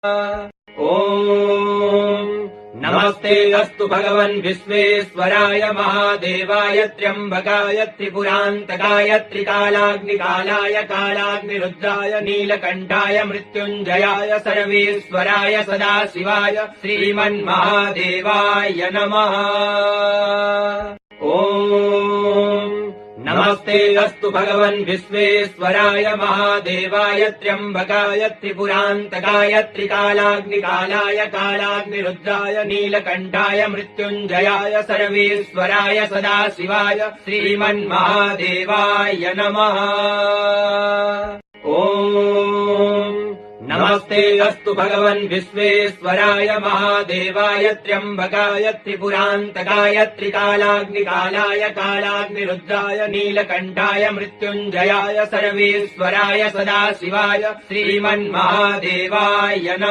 ॐ नमस्ते अस्तु भगवन् विश्वेश्वराय महादेवाय त्र्यम्बकाय त्रिपुरान्तकाय त्रिकालाग्निकालाय कालाग्निरुद्राय नीलकण्ठाय मृत्युञ्जयाय सर्वेश्वराय सदाशिवाय श्रीमन्महादेवाय नमः। ॐ नमस्ते अस्तु भगवन् विश्वेश्वराय महादेवाय त्र्यम्बकाय त्रिपुरान्तकाय त्रिकालाग्निकालाय कालाग्निरुद्राय नीलकण्ठाय मृत्युञ्जयाय सर्वेश्वराय सदाशिवाय श्रीमन्महादेवाय नमः। ॐ नमस्ते अस्तु भगवन् विश्वेश्वराय महादेवाय त्र्यम्बकाय त्रिपुरान्तकाय त्रिकालाग्निकालाय कालाग्निरुद्राय नीलकण्ठाय मृत्युञ्जयाय सर्वेश्वराय सदाशिवाय श्रीमन्महादेवाय नमः।